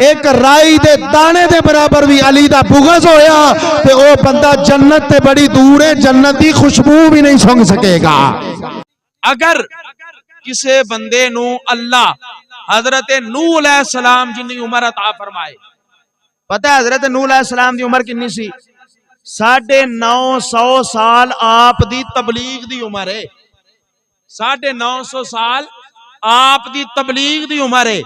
ایک رائی دے دانے دے برابر بھی علی دا بغض ہویا تے او بندہ جنت تے بڑی دور ہے، جنت دی خوشبو بھی نہیں سونگ سکے گا۔ اگر کسے بندے نو اللہ حضرت نوح علیہ السلام جنی عمر عطا فرمائے، پتہ ہے حضرت نوح علیہ السلام دی عمر کنی سی؟ 950 سال آپ دی تبلیغ دی عمر ہے، 950 سال آپ دی تبلیغ دی عمر ہے،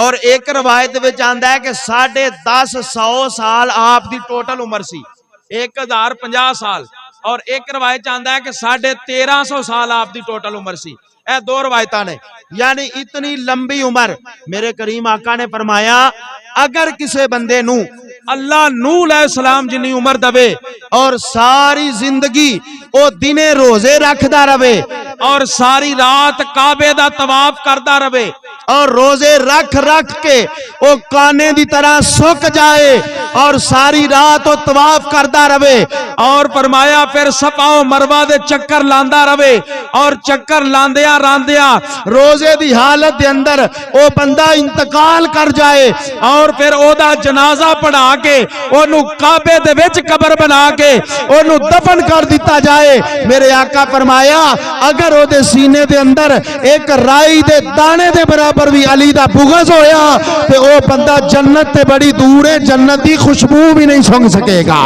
اور ایک روایت وچ آندا ہے کہ 1050 سال آپ دی ٹوٹل عمر سی، 1050 سال، اور ایک روایت آندا ہے کہ 1350 سال آپ دی ٹوٹل عمر سی۔ اے دو روایتاں نے، یعنی اتنی لمبی عمر میرے کریم آقا نے فرمایا اگر کسے بندے نو اللہ نوح علیہ السلام جنی عمر دے اور ساری زندگی او دنے روزے رکھدا رہے اور ساری رات کعبے دا طواف کردا رہے اور روزے رکھ رکھ کے او کانے دی طرح سک جائے اور ساری رات او طواف کردا رہے، اور فرمایا پھر صفا و مروہ دے چکر لاندا رہے، اور چکر لاندیاں راندیاں روزے دی حالت دے اندر او بندہ انتقال کر جائے، اور پھر او دا جنازہ پڑھا کے اونوں کعبے دے وچ قبر بنا کے اونوں دفن کر دیتا جائے، میرے آقا فرمایا اگر او دے سینے دے اندر ایک رائی دے دانے دے برابر بھی علی دا بغض ہویا تے او بندہ جنت تے بڑی دور ہے، جنت دی خوشبو بھی نہیں سونگ سکے گا۔